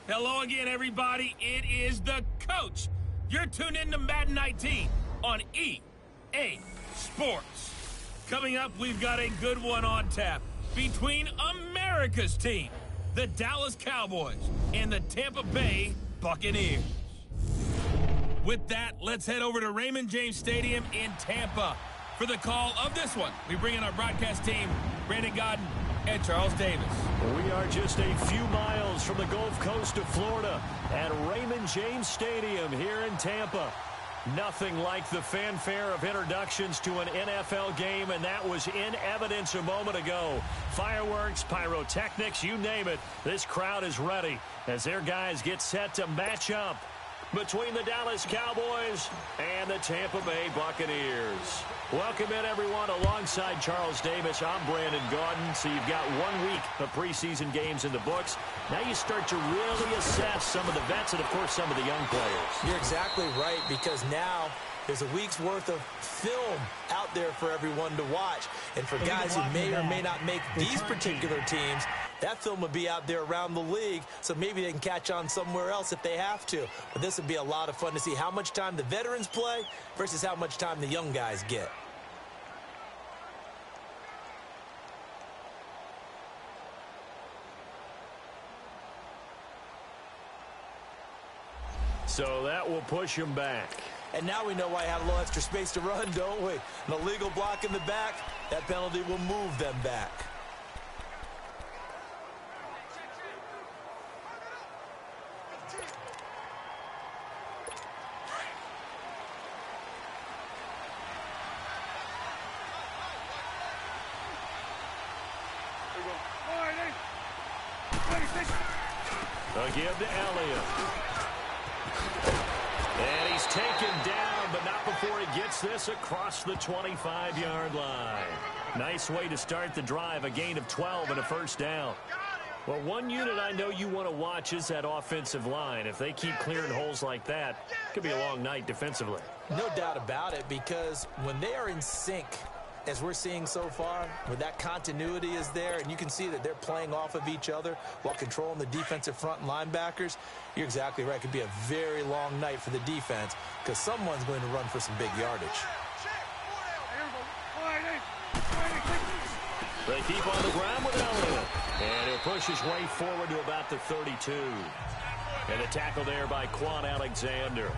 Hello again, everybody. It is the coach. You're tuned in to Madden 19 on EA Sports. Coming up, we've got a good one on tap between America's team, the Dallas Cowboys, and the Tampa Bay Buccaneers. With that, let's head over to Raymond James Stadium in Tampa for the call of this one. We bring in our broadcast team, Brandon Godden and Charles Davis. We are just a few miles from the Gulf Coast of Florida at Raymond James Stadium here in Tampa. Nothing like the fanfare of introductions to an NFL game, and that was in evidence a moment ago. Fireworks, pyrotechnics, you name it. This crowd is ready as their guys get set to match up between the Dallas Cowboys and the Tampa Bay Buccaneers. Welcome in, everyone. Alongside Charles Davis, I'm Brandon Godden. So you've got 1 week of preseason games in the books. Now you start to really assess some of the vets and, of course, some of the young players. You're exactly right, because now there's a week's worth of film out there for everyone to watch. And for guys who may or may not make these particular teams, that film will be out there around the league, so maybe they can catch on somewhere else if they have to. But this would be a lot of fun to see how much time the veterans play versus how much time the young guys get. So that will push him back. And now we know why I had a little extra space to run, don't we? An illegal block in the back, that penalty will move them back. A give to Elliott. And he's taken down, but not before he gets this across the 25-yard line. Nice way to start the drive, a gain of 12 and a first down. Well, one unit I know you want to watch is that offensive line. If they keep clearing holes like that, it could be a long night defensively. No doubt about it, because when they are in sync, as we're seeing so far, where that continuity is there, and you can see that they're playing off of each other while controlling the defensive front and linebackers, you're exactly right. It could be a very long night for the defense because someone's going to run for some big yardage. They keep on the ground with Elliott, and he'll push his way forward to about the 32. And a tackle there by Quan Alexander.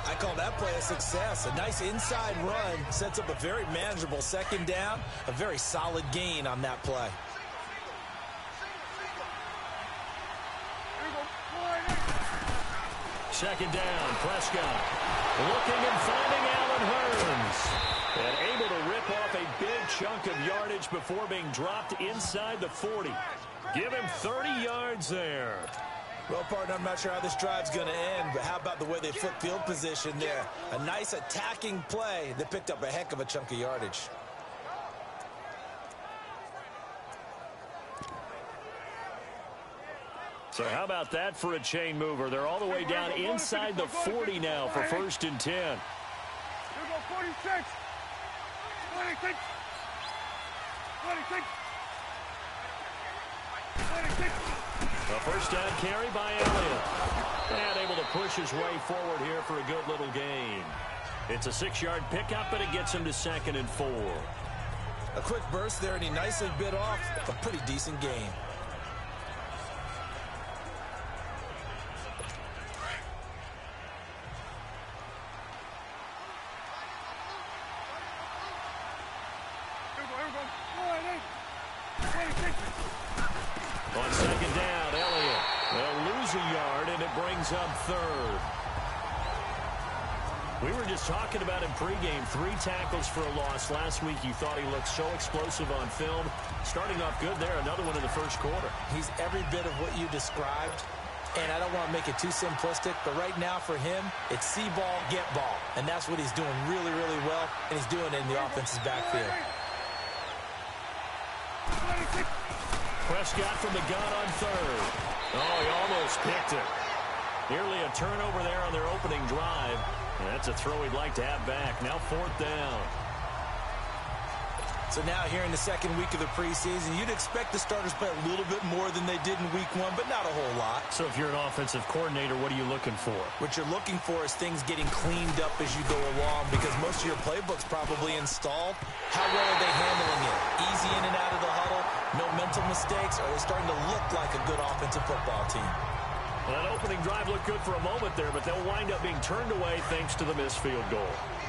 I call that play a success. A nice inside run sets up a very manageable second down. A very solid gain on that play. Second down, Prescott. Looking and finding Allen Hurns. And able to rip off a big chunk of yardage before being dropped inside the 40. Give him 30 yards there. Well, partner, I'm not sure how this drive's going to end, but how about the way they flip field position there? A nice attacking play that picked up a heck of a chunk of yardage. So how about that for a chain mover? They're all the way down inside the 40 now for 1st and 10. Here go 46. 26. 26. 26. A first down carry by Elliott. And able to push his way forward here for a good little gain. It's a 6-yard pickup, but it gets him to 2nd and 4. A quick burst there, and he nicely bit off a pretty decent gain. On second down, Elliott. They'll lose a yard, and it brings up 3rd. We were just talking about in pregame, 3 tackles for a loss. Last week, you thought he looked so explosive on film. Starting off good there, another one in the first quarter. He's every bit of what you described, and I don't want to make it too simplistic, but right now for him, it's see ball, get ball. And that's what he's doing really, really well, and he's doing it in the offense's backfield. Prescott from the gun on 3rd. Oh, he almost picked it. Nearly a turnover there on their opening drive. And that's a throw he'd like to have back. Now 4th down. So now here in the second week of the preseason, you'd expect the starters play a little bit more than they did in week 1, but not a whole lot. So if you're an offensive coordinator, what are you looking for? What you're looking for is things getting cleaned up as you go along, because most of your playbook's probably installed. How well are they handling it? Easy in and out of the huddle, no mental mistakes, or are they starting to look like a good offensive football team? Well, that opening drive looked good for a moment there, but they'll wind up being turned away thanks to the missed field goal.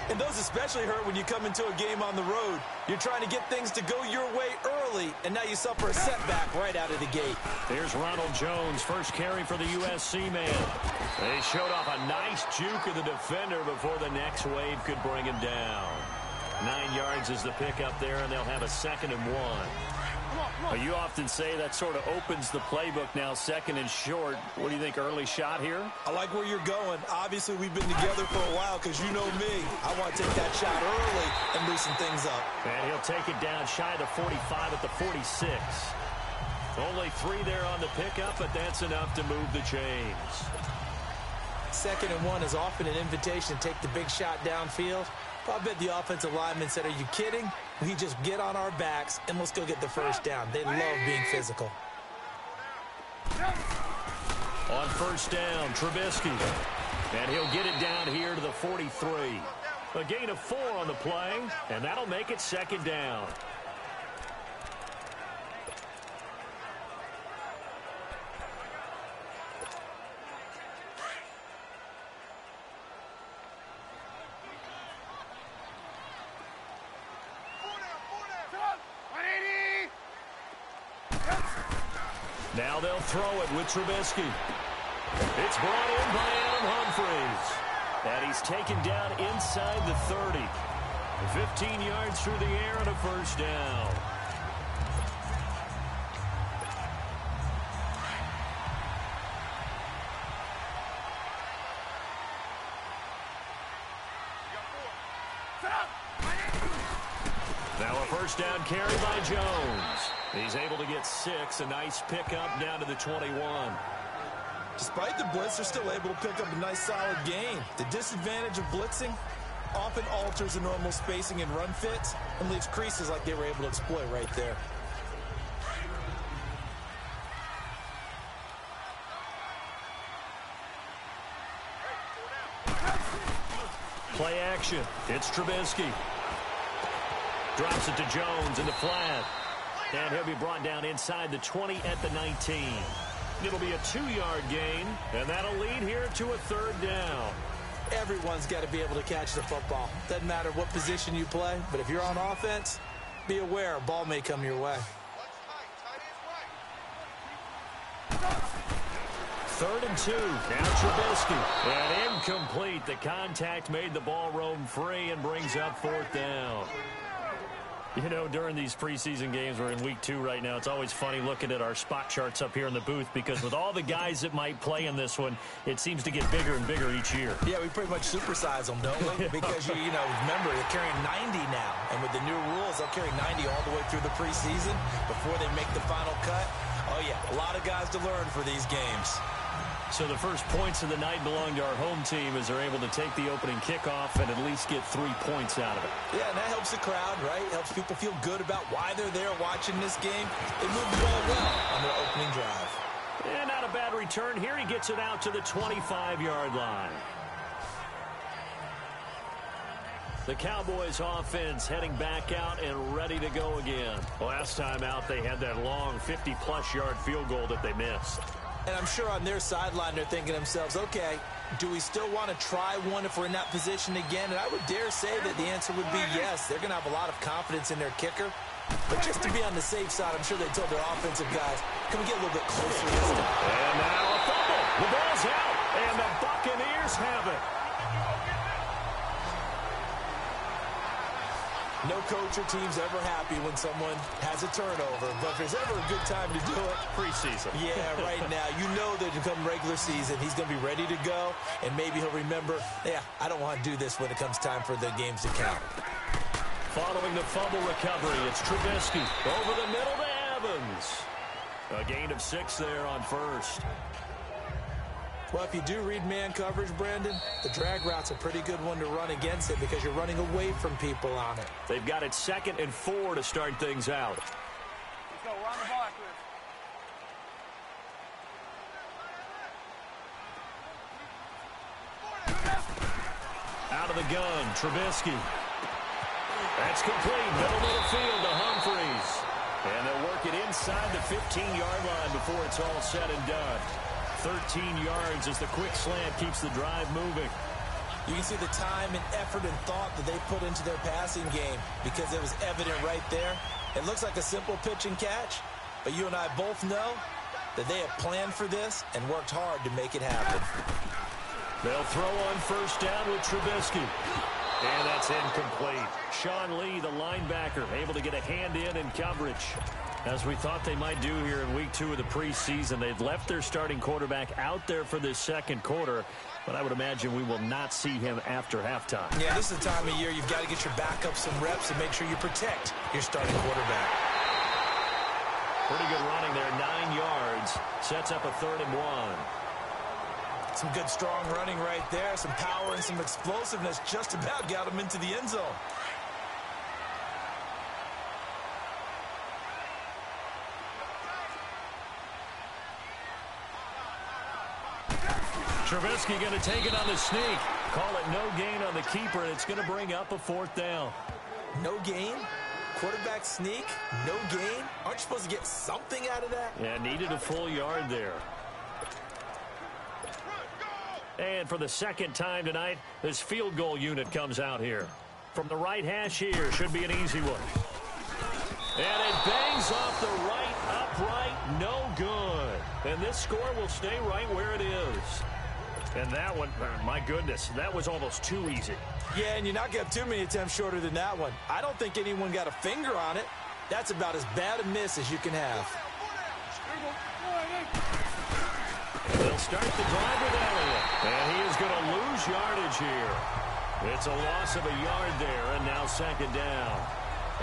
And those especially hurt when you come into a game on the road. You're trying to get things to go your way early, and now you suffer a setback right out of the gate. Here's Ronald Jones, first carry for the USC man. They showed off a nice juke of the defender before the next wave could bring him down. 9 yards is the pickup there, and they'll have a 2nd and 1. Well, you often say that sort of opens the playbook now, 2nd and short. What do you think, early shot here? I like where you're going. Obviously, we've been together for a while because you know me. I want to take that shot early and loosen things up. And he'll take it down shy of the 45 at the 46. Only 3 there on the pickup, but that's enough to move the chains. 2nd and 1 is often an invitation to take the big shot downfield. I bet the offensive lineman said, are you kidding? We just get on our backs and let's go get the first down. They love being physical. On first down, Trubisky. And he'll get it down here to the 43. A gain of 4 on the play, and that'll make it 2nd down. Now they'll throw it with Trubisky. It's brought in by Adam Humphries. And he's taken down inside the 30. 15 yards through the air and a first down. Now a first down carry by Jones. He's able to get 6. A nice pickup down to the 21. Despite the blitz, they're still able to pick up a nice solid gain. The disadvantage of blitzing often alters the normal spacing and run fits and leaves creases like they were able to exploit right there. Play action. It's Trubisky. Drops it to Jones in the flat. And he'll be brought down inside the 20 at the 19. It'll be a 2-yard gain, and that'll lead here to a 3rd down. Everyone's got to be able to catch the football. Doesn't matter what position you play, but if you're on offense, be aware a ball may come your way. 3rd and 2. Now Trubisky. And incomplete. The contact made the ball roam free and brings up 4th down. You know, during these preseason games, we're in week 2 right now, it's always funny looking at our spot charts up here in the booth because with all the guys that might play in this one, it seems to get bigger and bigger each year. Yeah, we pretty much supersize them, don't we? Because, you know, remember, they're carrying 90 now. And with the new rules, they'll carry 90 all the way through the preseason before they make the final cut. Oh, yeah, a lot of guys to learn for these games. So the first points of the night belong to our home team as they're able to take the opening kickoff and at least get 3 points out of it. Yeah, and that helps the crowd, right? Helps people feel good about why they're there watching this game. They move the ball well on their opening drive. And not a bad return here. He gets it out to the 25-yard line. The Cowboys offense heading back out and ready to go again. Last time out, they had that long 50-plus yard field goal that they missed. And I'm sure on their sideline they're thinking to themselves, okay, do we still want to try one if we're in that position again? And I would dare say that the answer would be yes. They're going to have a lot of confidence in their kicker. But just to be on the safe side, I'm sure they told their offensive guys, can we get a little bit closer this time? And now a fumble. The ball's out, and the Buccaneers have it. No coach or team's ever happy when someone has a turnover, but if there's ever a good time to do it, preseason. Yeah, right now. You know that come regular season, he's going to be ready to go, and maybe he'll remember, yeah, I don't want to do this when it comes time for the games to count. Following the fumble recovery, it's Trubisky over the middle to Evans. A gain of 6 there on first. Well, if you do read man coverage, Brandon, the drag route's a pretty good one to run against it because you're running away from people on it. They've got it 2nd and 4 to start things out. Let's go. We're on the ball after this. Out of the gun, Trubisky. That's complete. Middle of the field to Humphreys. And they'll work it inside the 15-yard line before it's all said and done. 13 yards as the quick slant keeps the drive moving. You can see the time and effort and thought that they put into their passing game because it was evident right there. It looks like a simple pitch and catch, but you and I both know that they have planned for this and worked hard to make it happen. They'll throw on first down with Trubisky. And that's incomplete. Sean Lee, the linebacker, able to get a hand in coverage. As we thought they might do here in week 2 of the preseason, they've left their starting quarterback out there for this second quarter, but I would imagine we will not see him after halftime. Yeah, this is the time of year you've got to get your backup some reps and make sure you protect your starting quarterback. Pretty good running there, 9 yards. Sets up a 3rd and 1. Some good, strong running right there. Some power and some explosiveness just about got him into the end zone. Trubisky going to take it on the sneak. Call it no gain on the keeper, and it's going to bring up a 4th down. No gain? Quarterback sneak? No gain? Aren't you supposed to get something out of that? Yeah, needed a full yard there. And for the 2nd time tonight, this field goal unit comes out here. From the right hash here, should be an easy one. And it bangs off the right upright, no good. And this score will stay right where it is. And that one, my goodness, that was almost too easy. Yeah, and you're not going to have too many attempts shorter than that one. I don't think anyone got a finger on it. That's about as bad a miss as you can have. They'll start the drive with Elliott. And he is going to lose yardage here. It's a loss of a yard there, and now 2nd down.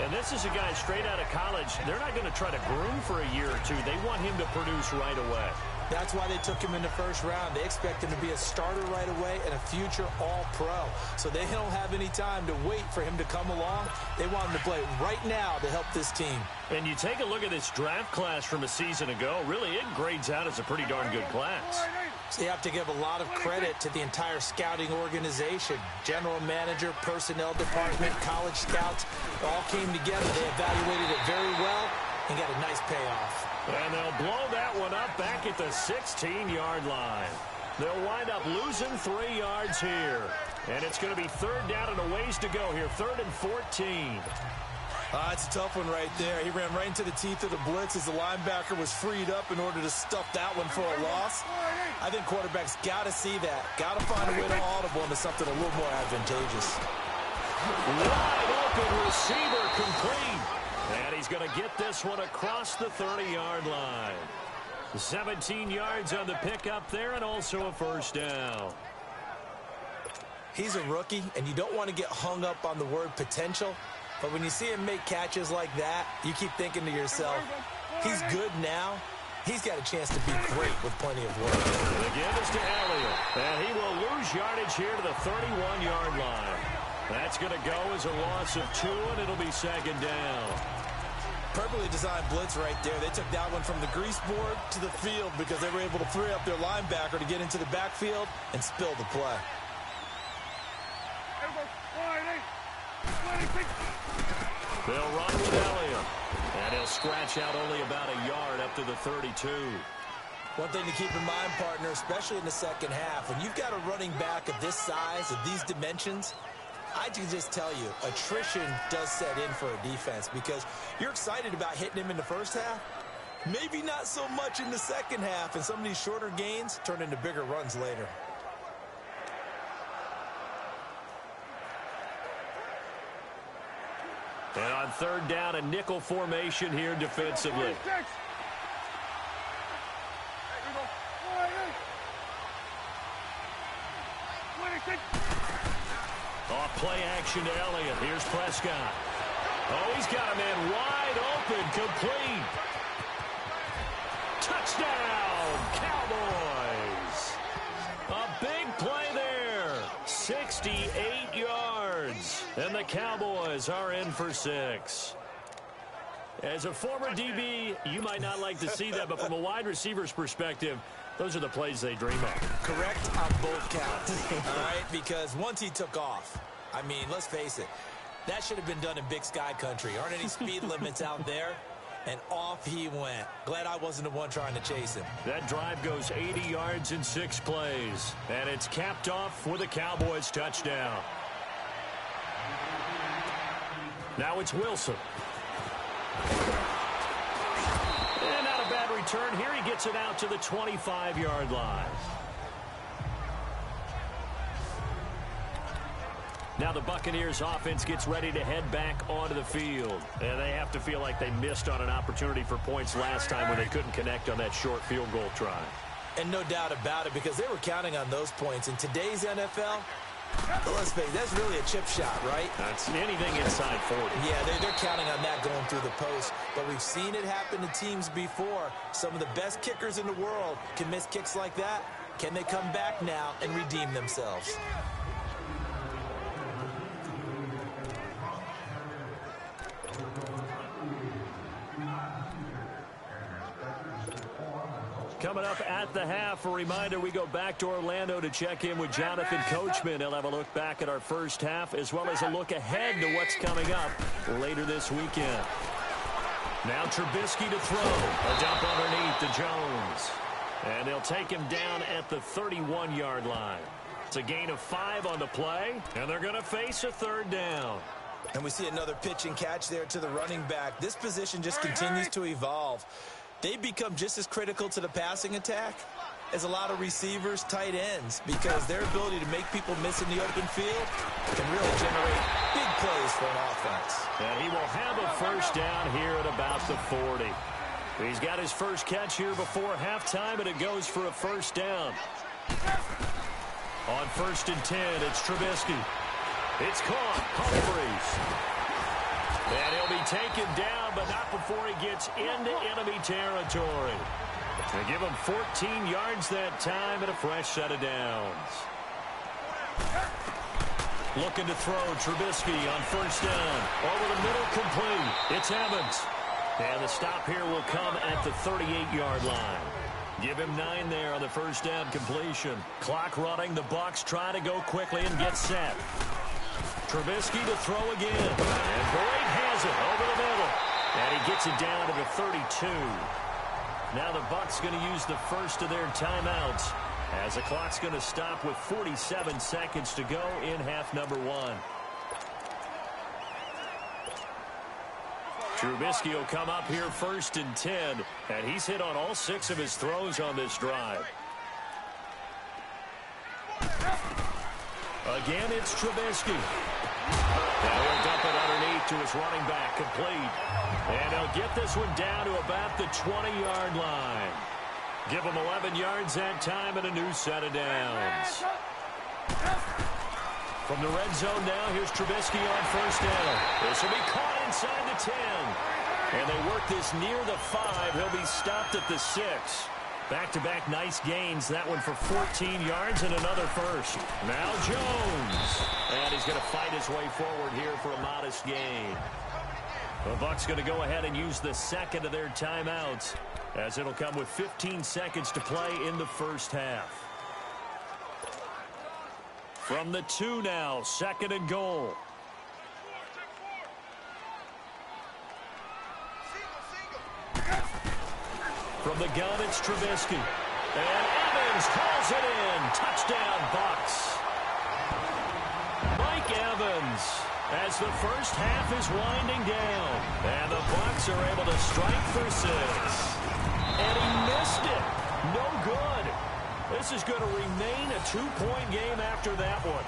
And this is a guy straight out of college. They're not going to try to groom for a year or two. They want him to produce right away. That's why they took him in the 1st round. They expect him to be a starter right away and a future All-Pro. So they don't have any time to wait for him to come along. They want him to play right now to help this team. And you take a look at this draft class from a season ago. Really, it grades out as a pretty darn good class. So you have to give a lot of credit to the entire scouting organization. General manager, personnel department, college scouts, all came together. They evaluated it very well and got a nice payoff. And they'll blow that one up back at the 16-yard line. They'll wind up losing 3 yards here. And it's going to be 3rd down and a ways to go here. 3rd and 14. It's a tough one right there. He ran right into the teeth of the blitz as the linebacker was freed up in order to stuff that one for a loss. I think quarterbacks got to see that. Got to find a way to audible into something a little more advantageous. Wide open receiver complete. And he's going to get this one across the 30-yard line. 17 yards on the pickup there and also a 1st down. He's a rookie, and you don't want to get hung up on the word potential. But when you see him make catches like that, you keep thinking to yourself, he's good now. He's got a chance to be great with plenty of work. The give is to Elliott. And he will lose yardage here to the 31-yard line. That's going to go as a loss of 2, and it'll be 2nd down. Perfectly designed blitz right there. They took that one from the grease board to the field because they were able to free up their linebacker to get into the backfield and spill the play. They'll run with Elliott. And he'll scratch out only about a yard up to the 32. One thing to keep in mind, partner, especially in the 2nd half, when you've got a running back of this size, of these dimensions, I can just tell you, attrition does set in for a defense because you're excited about hitting him in the 1st half. Maybe not so much in the 2nd half, and some of these shorter gains turn into bigger runs later. And on 3rd down, a nickel formation here defensively. Off play action to Elliott. Here's Prescott. Oh, he's got a man wide open, complete. Touchdown, Cowboys. Cowboys are in for 6. As a former DB, you might not like to see that, but from a wide receiver's perspective, those are the plays they dream of. Correct on both counts, all right? Because once he took off, I mean, let's face it, that should have been done in Big Sky country. Aren't any speed limits out there? And off he went. Glad I wasn't the one trying to chase him. That drive goes 80 yards in 6 plays. And it's capped off with a Cowboys touchdown. Now it's Wilson. And not a bad return here. He gets it out to the 25-yard line. Now the Buccaneers offense gets ready to head back onto the field. And they have to feel like they missed on an opportunity for points last time when they couldn't connect on that short field goal try. And no doubt about it, because they were counting on those points. In today's NFL, let's face it, that's really a chip shot, right? That's anything inside 40. Yeah, they're counting on that going through the post. But we've seen it happen to teams before. Some of the best kickers in the world can miss kicks like that. Can they come back now and redeem themselves? Coming up at the half, a reminder, we go back to Orlando to check in with Jonathan Coachman. He'll have a look back at our first half, as well as a look ahead to what's coming up later this weekend. Now Trubisky to throw. A dump underneath to Jones. And they'll take him down at the 31-yard line. It's a gain of 5 on the play, and they're going to face a 3rd down. And we see another pitch and catch there to the running back. This position just continues to evolve. They become just as critical to the passing attack as a lot of receivers, tight ends, because their ability to make people miss in the open field can really generate big plays for an offense. And he will have a 1st down here at about the 40. He's got his first catch here before halftime, and it goes for a 1st down. On 1st and 10, it's Trubisky. It's caught. Humphries. And he'll be taken down, but not before he gets into enemy territory. They give him 14 yards that time and a fresh set of downs. Looking to throw, Trubisky on 1st down. Over the middle, complete. It's Evans. And the stop here will come at the 38-yard line. Give him 9 there on the 1st down completion. Clock running. The Bucs try to go quickly and get set. Trubisky to throw again. And Boyd has it over the middle. And he gets it down to the 32. Now the Bucs going to use the first of their timeouts, as the clock's going to stop with 47 seconds to go in half number 1. Trubisky will come up here 1st and 10, and he's hit on all 6 of his throws on this drive. Again, it's Trubisky. Now he'll dump it underneath to his running back, complete. And he'll get this one down to about the 20-yard line. Give him 11 yards that time and a new set of downs. From the red zone now, here's Trubisky on 1st down. This will be caught inside the 10. And they work this near the 5. He'll be stopped at the 6. Back-to-back nice gains. That one for 14 yards and another first. Now Jones. And he's going to fight his way forward here for a modest gain. The Bucs going to go ahead and use the 2nd of their timeouts, as it'll come with 15 seconds to play in the first half. From the 2 now, 2nd and goal. From the gun, it's Trubisky. And Evans calls it in. Touchdown, Bucs. Mike Evans, as the first half is winding down. And the Bucs are able to strike for 6. And he missed it. No good. This is going to remain a 2-point game after that one.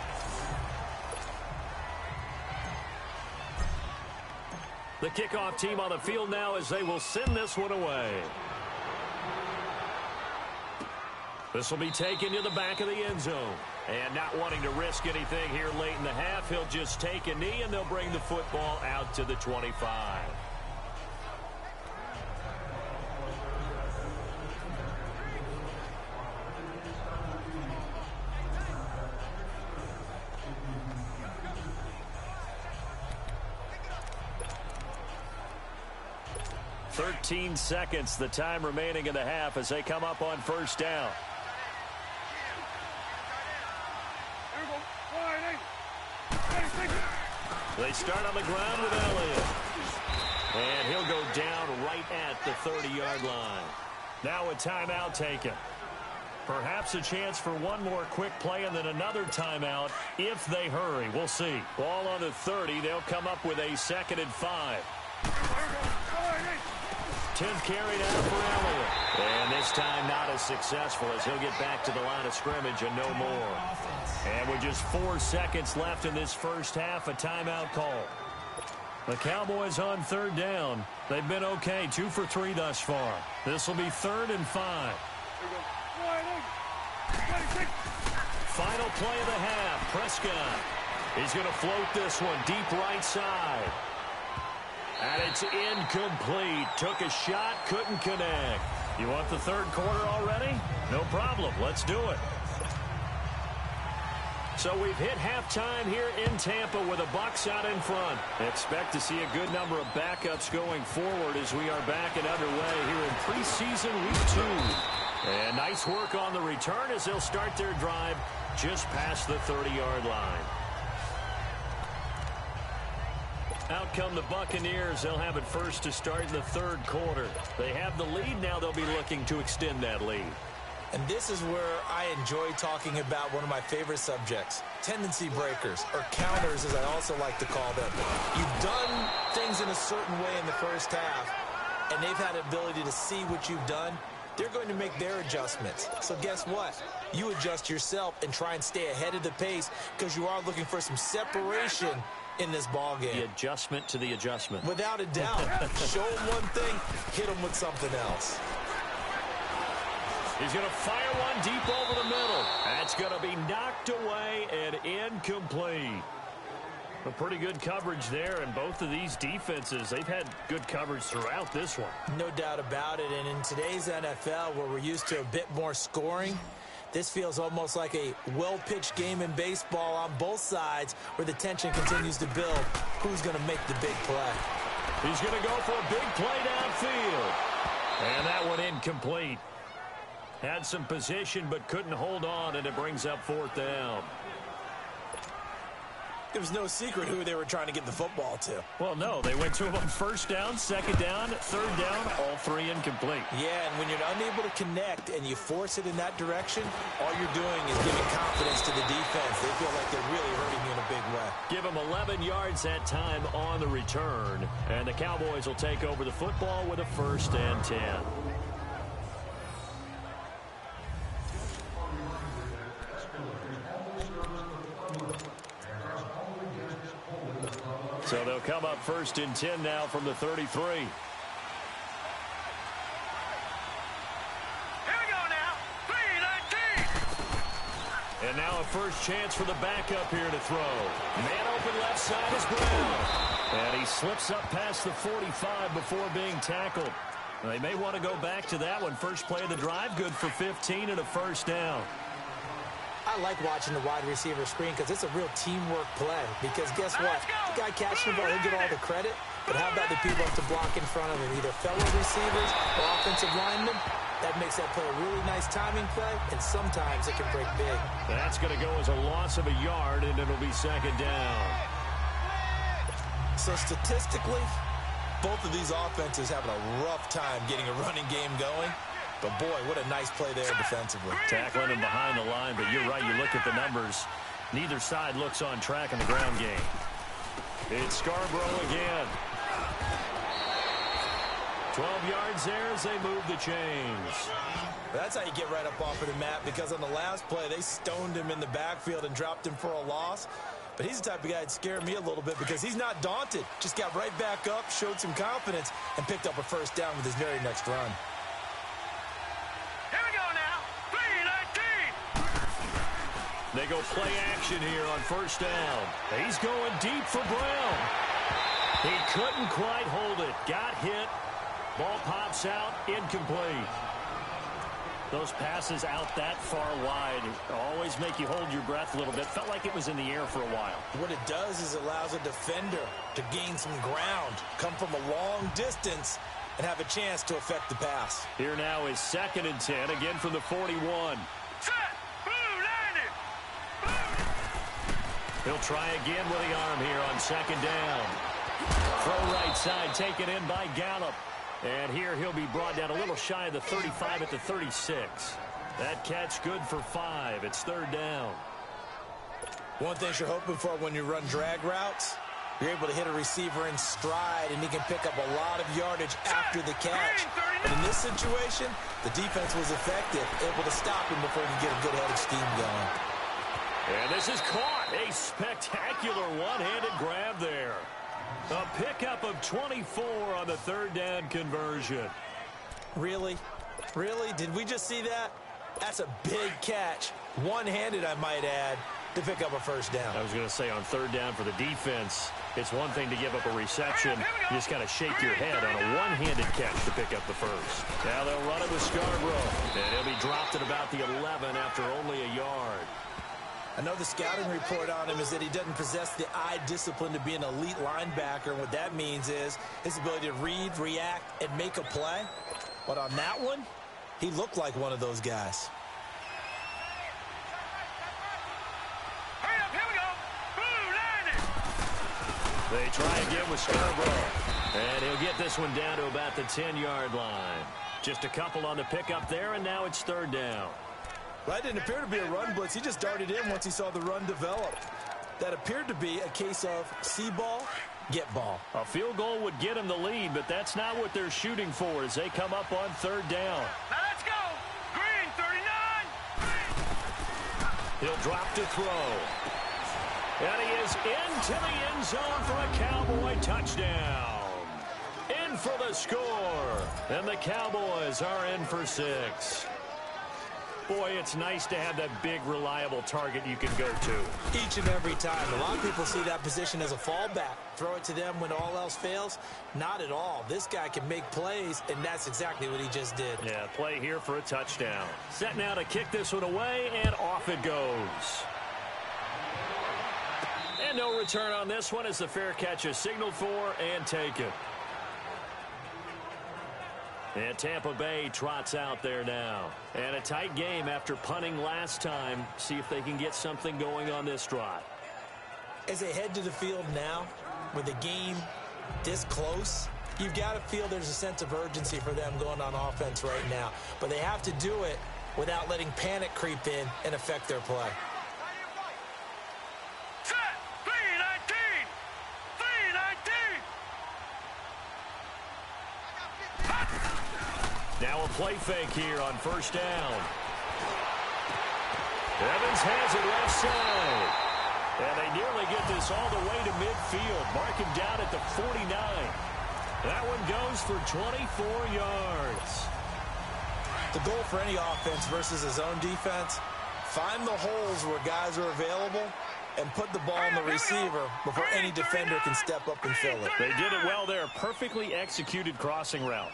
The kickoff team on the field now, as they will send this one away. This will be taken to the back of the end zone. And not wanting to risk anything here late in the half, he'll just take a knee, and they'll bring the football out to the 25. 13 seconds, the time remaining in the half as they come up on first down. They start on the ground with Elliott. And he'll go down right at the 30-yard line. Now a timeout taken. Perhaps a chance for one more quick play and then another timeout if they hurry. We'll see. Ball on the 30. They'll come up with a 2nd and 5. 10th carry down for Elliott. And this time not as successful as he'll get back to the line of scrimmage and no more. And with just 4 seconds left in this first half, a timeout call. The Cowboys on 3rd down. They've been okay, 2 for 3 thus far. This will be 3rd and 5. Final play of the half. Prescott. He's going to float this one deep right side. And it's incomplete. Took a shot, couldn't connect. You want the 3rd quarter already? No problem. Let's do it. So we've hit halftime here in Tampa with the Bucs out in front. Expect to see a good number of backups going forward as we are back and underway here in preseason week 2. And nice work on the return as they'll start their drive just past the 30-yard line. Out come the Buccaneers. They'll have it first to start in the 3rd quarter. They have the lead. Now they'll be looking to extend that lead. And this is where I enjoy talking about one of my favorite subjects, tendency breakers, or counters as I also like to call them. You've done things in a certain way in the first half, and they've had the ability to see what you've done. They're going to make their adjustments. So guess what? You adjust yourself and try and stay ahead of the pace because you are looking for some separation in this ball game. The adjustment to the adjustment. Without a doubt. Show them one thing, hit them with something else. He's going to fire one deep over the middle. That's going to be knocked away and incomplete. A pretty good coverage there, and both of these defenses, they've had good coverage throughout this one. No doubt about it, and in today's NFL, where we're used to a bit more scoring, this feels almost like a well-pitched game in baseball on both sides where the tension continues to build. Who's going to make the big play? He's going to go for a big play downfield. And that one incomplete. Had some position but couldn't hold on, and it brings up 4th down. It was no secret who they were trying to get the football to. Well, no. They went to him on 1st down, 2nd down, 3rd down, all 3 incomplete. Yeah, and when you're unable to connect and you force it in that direction, all you're doing is giving confidence to the defense. They feel like they're really hurting you in a big way. Give them 11 yards that time on the return. And the Cowboys will take over the football with a 1st and 10. So they'll come up 1st and 10 now from the 33. Here we go now. 3-19. And now a first chance for the backup here to throw. Man open left side is Brown. And he slips up past the 45 before being tackled. They may want to go back to that one. First play of the drive, good for 15 and a 1st down. I like watching the wide receiver screen because it's a real teamwork play. Because guess what? The guy catching the ball, he'll get all the credit. But how about the people up to block in front of him? Either fellow receivers or offensive linemen. That makes that play a really nice timing play, and sometimes it can break big. That's going to go as a loss of a yard, and it'll be 2nd down. So statistically, both of these offenses having a rough time getting a running game going. But, boy, what a nice play there defensively. Tackling him behind the line, but you're right. You look at the numbers. Neither side looks on track in the ground game. It's Scarborough again. 12 yards there as they move the chains. That's how you get right up off of the mat, because on the last play, they stoned him in the backfield and dropped him for a loss. But he's the type of guy that scared me a little bit because he's not daunted. Just got right back up, showed some confidence, and picked up a 1st down with his very next run. They go play action here on 1st down. He's going deep for Brown. He couldn't quite hold it. Got hit. Ball pops out. Incomplete. Those passes out that far wide always make you hold your breath a little bit. Felt like it was in the air for a while. What it does is it allows a defender to gain some ground, come from a long distance, and have a chance to affect the pass. Here now is 2nd and 10, again from the 41. He'll try again with the arm here on 2nd down. Throw right side, taken in by Gallup. And here he'll be brought down a little shy of the 35 at the 36. That catch good for 5. It's 3rd down. One thing you're hoping for when you run drag routes, you're able to hit a receiver in stride, and he can pick up a lot of yardage after the catch. But in this situation, the defense was effective, able to stop him before he could get a good headed scheme going. And this is caught. A spectacular one-handed grab there. A pickup of 24 on the 3rd down conversion. Really? Really? Did we just see that? That's a big catch. One-handed, I might add, to pick up a 1st down. I was going to say on 3rd down for the defense, it's one thing to give up a reception. You just got to shake your head on a one-handed catch to pick up the 1st. Now they'll run it with Scarborough. And he'll be dropped at about the 11 after only a yard. I know the scouting report on him is that he doesn't possess the eye discipline to be an elite linebacker. And what that means is his ability to read, react, and make a play. But on that one, he looked like one of those guys. They try again with Scarborough. And he'll get this one down to about the 10-yard line. Just a couple on the pickup there, and now it's 3rd down. Well, that didn't appear to be a run blitz. He just darted in once he saw the run develop. That appeared to be a case of see ball, get ball. A field goal would get him the lead, but that's not what they're shooting for as they come up on 3rd down. Now let's go. Green, 39. He'll drop to throw. And he is into the end zone for a Cowboy touchdown. In for the score. And the Cowboys are in for 6. Boy, it's nice to have that big, reliable target you can go to. Each and every time. A lot of people see that position as a fallback. Throw it to them when all else fails. Not at all. This guy can make plays, and that's exactly what he just did. Yeah, play here for a touchdown. Set now to kick this one away, and off it goes. And no return on this one as the fair catch is signaled for and taken. And Tampa Bay trots out there now. And a tight game after punting last time. See if they can get something going on this drive. As they head to the field now, with the game this close, you've got to feel there's a sense of urgency for them going on offense right now. But they have to do it without letting panic creep in and affect their play. Now a play fake here on 1st down. Evans has it left side. And they nearly get this all the way to midfield. Mark him down at the 49. That one goes for 24 yards. The goal for any offense versus his own defense, find the holes where guys are available and put the ball on the receiver before any defender can step up and fill it. They did it well there. Perfectly executed crossing route.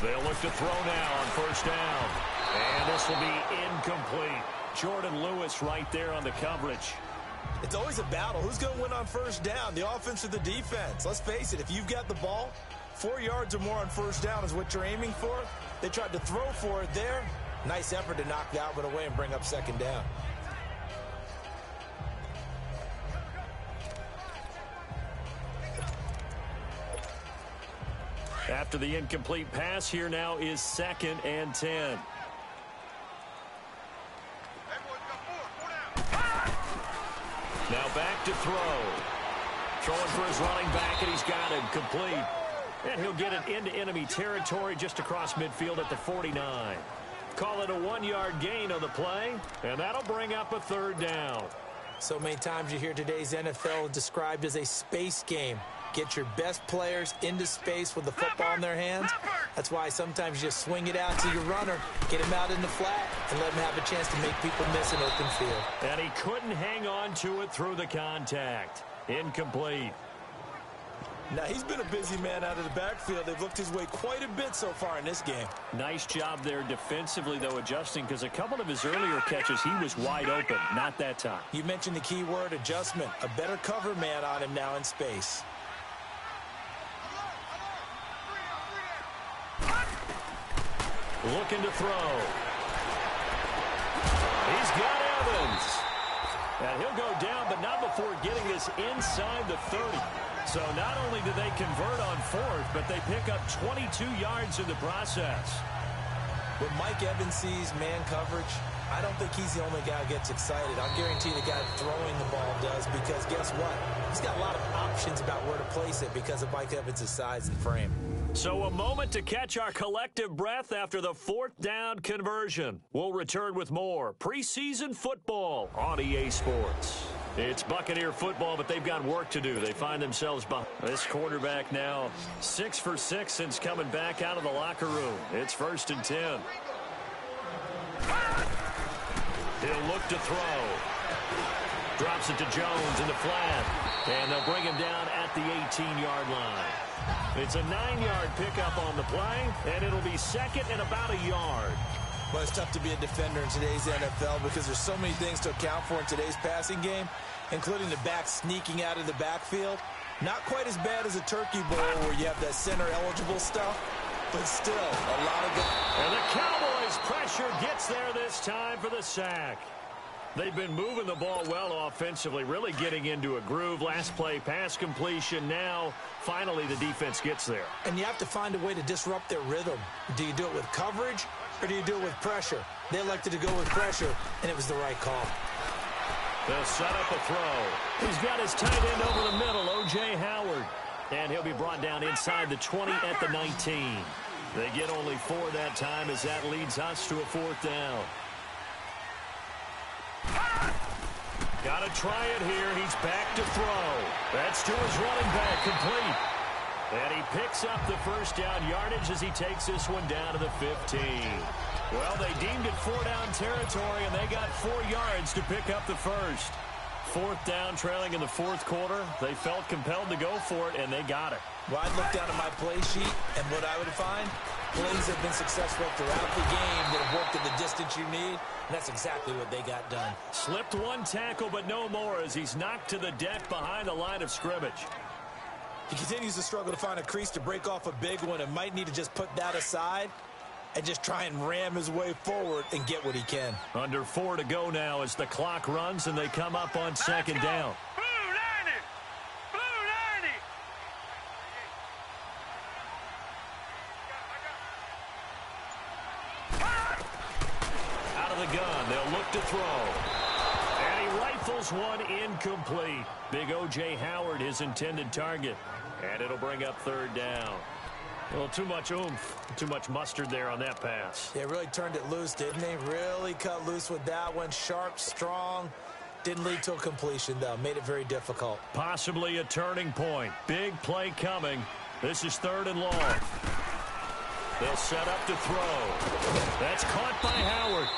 They'll look to throw now on 1st down. And this will be incomplete. Jordan Lewis right there on the coverage. It's always a battle. Who's going to win on 1st down, the offense or the defense? Let's face it, if you've got the ball, 4 yards or more on 1st down is what you're aiming for. They tried to throw for it there. Nice effort to knock that one away and bring up 2nd down. After the incomplete pass, here now is 2nd and 10. Now back to throw. Throwing for his running back, and he's got it complete. And he'll get it into enemy territory just across midfield at the 49. Call it a 1-yard gain on the play, and that'll bring up a 3rd down. So many times you hear today's NFL described as a space game. Get your best players into space with the football in their hands. That's why sometimes you just swing it out to your runner, get him out in the flat, and let him have a chance to make people miss an open field. And he couldn't hang on to it through the contact. Incomplete. Now, he's been a busy man out of the backfield. They've looked his way quite a bit so far in this game. Nice job there defensively, though, adjusting, because a couple of his earlier catches, he was wide open. Not that time. You mentioned the key word, adjustment. A better cover man on him now in space. Looking to throw. He's got Evans. And he'll go down, but not before getting this inside the 30. So not only do they convert on fourth, but they pick up 22 yards in the process. When Mike Evans sees man coverage, I don't think he's the only guy who gets excited. I'll guarantee the guy throwing the ball does, because guess what? He's got a lot of options about where to place it because of Mike Evans' size and frame. So a moment to catch our collective breath after the fourth down conversion. We'll return with more preseason football on EA Sports. It's Buccaneer football, but they've got work to do. They find themselves behind. This quarterback now 6 for 6 since coming back out of the locker room. It's 1st and 10. He'll look to throw. Drops it to Jones in the flat. And they'll bring him down at the 18-yard line. It's a 9-yard pickup on the play, and it'll be 2nd and about a yard. Well, it's tough to be a defender in today's NFL because there's so many things to account for in today's passing game, including the back sneaking out of the backfield. Not quite as bad as a turkey bowl where you have that center-eligible stuff, but still a lot of good. And the Cowboys' pressure gets there this time for the sack. They've been moving the ball well offensively, really getting into a groove. Last play, pass completion. Now, finally, the defense gets there. And you have to find a way to disrupt their rhythm. Do you do it with coverage, or do you do it with pressure? They elected to go with pressure, and it was the right call. They'll set up a throw. He's got his tight end over the middle, O.J. Howard. And he'll be brought down inside the 20 at the 19. They get only 4 that time as that leads us to a 4th down. Got to try it here. He's back to throw. That's to his running back, complete. And he picks up the first down yardage as he takes this one down to the 15. Well, they deemed it 4-down territory, and they got 4 yards to pick up the first. 4th down, trailing in the 4th quarter. They felt compelled to go for it, and they got it. Well, I'd look down at my play sheet, and what I would find, plays have been successful throughout the game that have worked at the distance you need, and that's exactly what they got done. Slipped one tackle, but no more as he's knocked to the deck behind the line of scrimmage. He continues to struggle to find a crease to break off a big one and might need to just put that aside and just try and ram his way forward and get what he can. Under 4 to go now as the clock runs and they come up on 2nd down. Blue 90! Blue 90! Out of the gun, they'll look to throw. And he rifles one incomplete. Big O.J. Howard, his intended target. And it'll bring up 3rd down. Well, too much oomph, too much mustard there on that pass. They really turned it loose, didn't they? Really cut loose with that one. Sharp, strong. Didn't lead to a completion, though. Made it very difficult. Possibly a turning point. Big play coming. This is 3rd and long. They'll set up to throw. That's caught by Howard.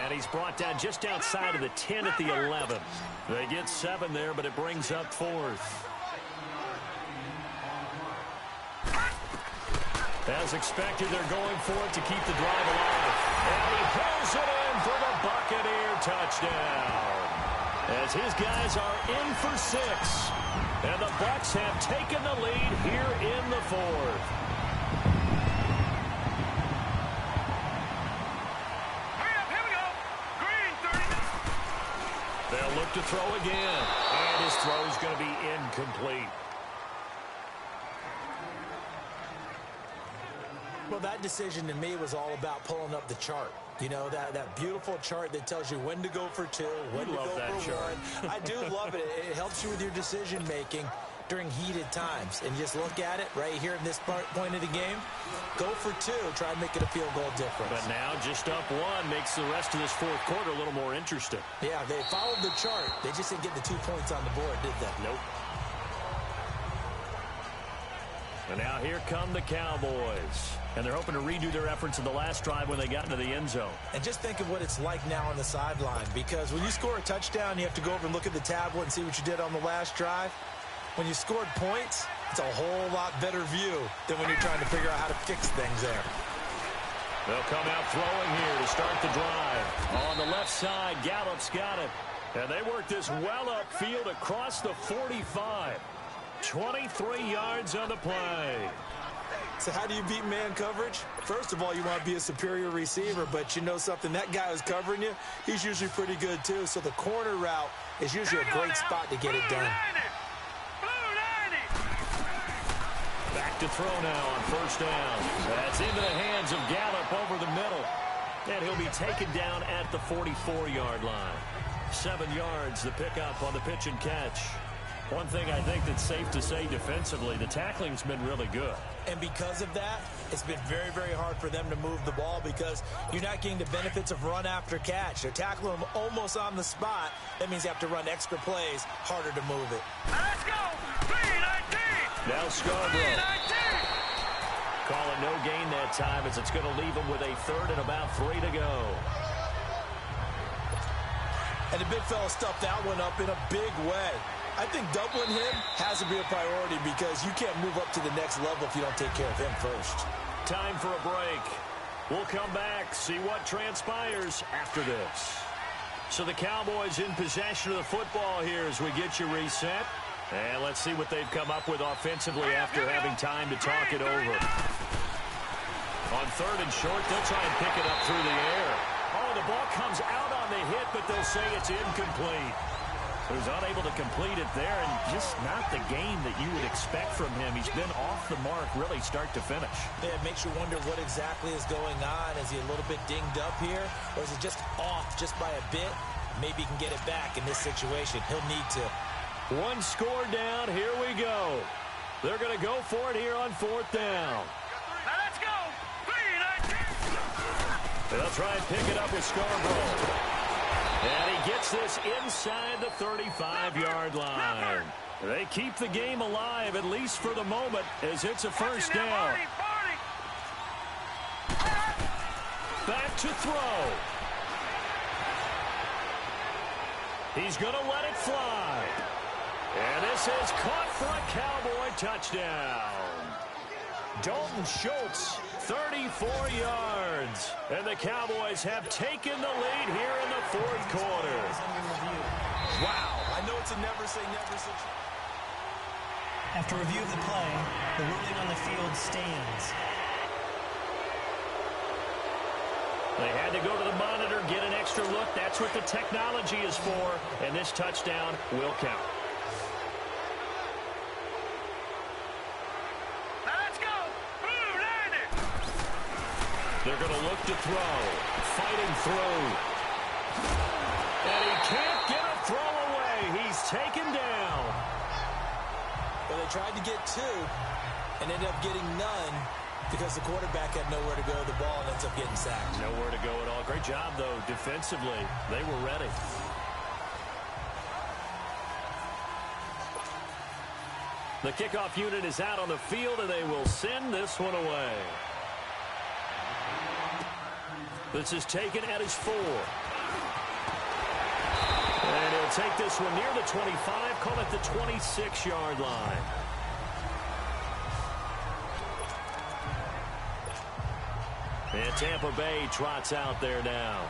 And he's brought down just outside of the 10 at the 11. They get 7 there, but it brings up 4th. As expected, they're going for it to keep the drive alive. And he pulls it in for the Buccaneer touchdown. As his guys are in for 6. And the Bucs have taken the lead here in the 4th. Here we go. Green 30. They'll look to throw again. And his throw is going to be incomplete. Well, that decision to me was all about pulling up the chart. You know, that beautiful chart that tells you when to go for 2, when to go for 1. I do love it. It helps you with your decision-making during heated times. And just look at it right here in this point of the game. Go for 2. Try and make it a field goal difference. But now just up 1 makes the rest of this 4th quarter a little more interesting. Yeah, they followed the chart. They just didn't get the 2 points on the board, did they? Nope. And now here come the Cowboys. And they're hoping to redo their efforts in the last drive when they got into the end zone. And just think of what it's like now on the sideline, because when you score a touchdown, you have to go over and look at the tablet and see what you did on the last drive. When you scored points, It's a whole lot better view than when you're trying to figure out how to fix things there. They'll come out throwing here to start the drive. On the left side, Gallup's got it. And they work this well upfield across the 45. 23 yards on the play. So how do you beat man coverage? First of all, you want to be a superior receiver, but you know something, that guy who's covering you, he's usually pretty good too. So the corner route is usually a great spot to get it done. Back to throw now on first down. That's into the hands of Gallup over the middle. And he'll be taken down at the 44-yard line. 7 yards, the pickup on the pitch and catch. One thing I think that's safe to say defensively, the tackling's been really good. And because of that, it's been very, very hard for them to move the ball because you're not getting the benefits of run after catch. They're tackling them almost on the spot. That means you have to run extra plays, harder to move it. Let's go! 3-19! Now Scarborough. Call it no gain that time as it's going to leave them with a third and about 3 to go. And the big fella stuffed that one up in a big way. I think doubling him has to be a priority because you can't move up to the next level if you don't take care of him first. Time for a break. We'll come back, see what transpires after this. So the Cowboys in possession of the football here as we get you reset. And let's see what they've come up with offensively after having time to talk it over. On third and short, they'll try and pick it up through the air. Oh, the ball comes out on the hit, but they'll say it's incomplete. He was unable to complete it there, and just not the game that you would expect from him. He's been off the mark really start to finish. Yeah, it makes you wonder what exactly is going on. Is he a little bit dinged up here, or is he just off just by a bit? Maybe he can get it back in this situation. He'll need to. One score down. Here we go. They're going to go for it here on fourth down. Let's go! 3-19! They'll try and pick it up with Scarborough. And he gets this inside the 35-yard line. They keep the game alive, at least for the moment, as it's a first down. Back to throw. He's going to let it fly. And this is caught for a Cowboy touchdown. Dalton Schultz, 34 yards. And the Cowboys have taken the lead here in the fourth quarter. Wow, I know it's a never say never situation. After review of the play, the ruling on the field stands. They had to go to the monitor, get an extra look. That's what the technology is for. And this touchdown will count. They're going to look to throw. Fighting through. And he can't get a throw away. He's taken down. Well, they tried to get two and ended up getting none because the quarterback had nowhere to go with the ball and ends up getting sacked. Nowhere to go at all. Great job, though, defensively. They were ready. The kickoff unit is out on the field, and they will send this one away. This is taken at his 4. And he'll take this one near the 25, call it the 26-yard line. And Tampa Bay trots out there now.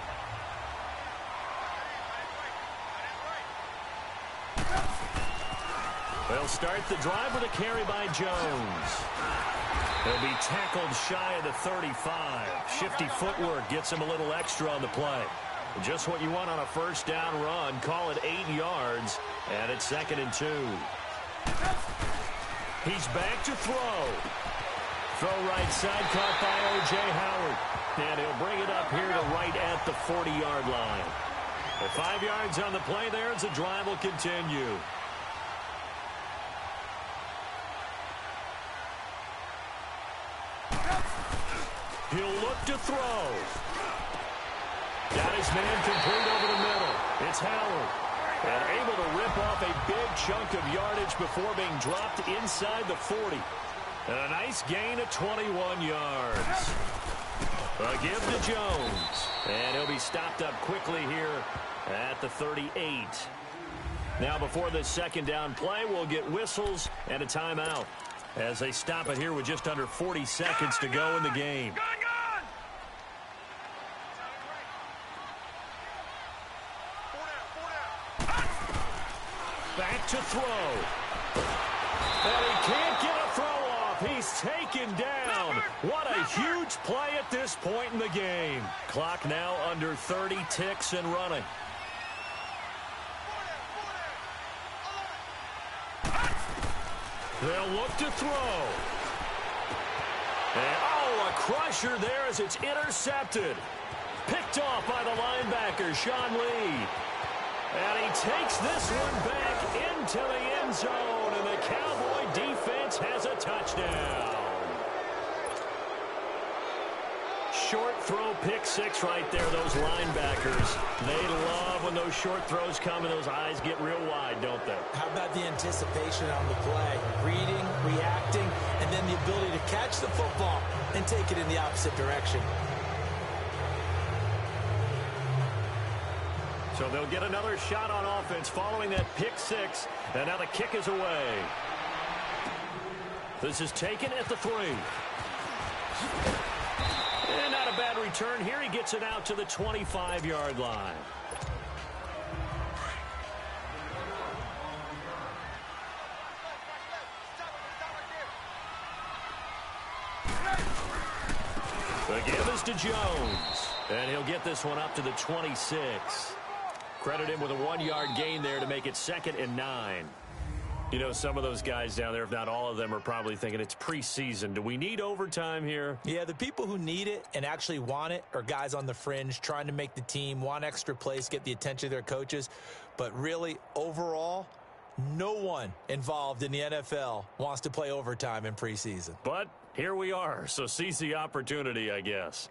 They'll start the drive with a carry by Jones. He'll be tackled shy of the 35. Shifty footwork gets him a little extra on the play. Just what you want on a first down run. Call it 8 yards. And it's 2nd and 2. He's back to throw. Throw right side caught by O.J. Howard. And he'll bring it up here to right at the 40-yard line. Well, 5 yards on the play there as the drive will continue. He'll look to throw. Got his man complete over the middle. It's Howard. And able to rip off a big chunk of yardage before being dropped inside the 40. And a nice gain of 21 yards. A give to Jones. And he'll be stopped up quickly here at the 38. Now before this second down play, we'll get whistles and a timeout. as they stop it here with just under 40 seconds to go in the game. Back to throw. And he can't get a throw off. He's taken down. What a huge play at this point in the game. Clock now under 30 ticks and running. They'll look to throw. And, oh, a crusher there as it's intercepted. Picked off by the linebacker, Sean Lee. And he takes this one back into the end zone, and the Cowboy defense has a touchdown. Short throw, pick six right there, those linebackers. They love when those short throws come and those eyes get real wide, don't they? How about the anticipation on the play? Reading, reacting, and then the ability to catch the football and take it in the opposite direction. So they'll get another shot on offense following that pick six, and now the kick is away. This is taken at the 3. And not a bad return here. He gets it out to the 25-yard line. The give is to Jones, and he'll get this one up to the 26. Credit him with a 1-yard gain there to make it 2nd and 9. You know, some of those guys down there, if not all of them, are probably thinking it's preseason. Do we need overtime here? Yeah, the people who need it and actually want it are guys on the fringe trying to make the team, want extra plays, get the attention of their coaches. But really, overall, no one involved in the NFL wants to play overtime in preseason. But here we are, so seize the opportunity, I guess.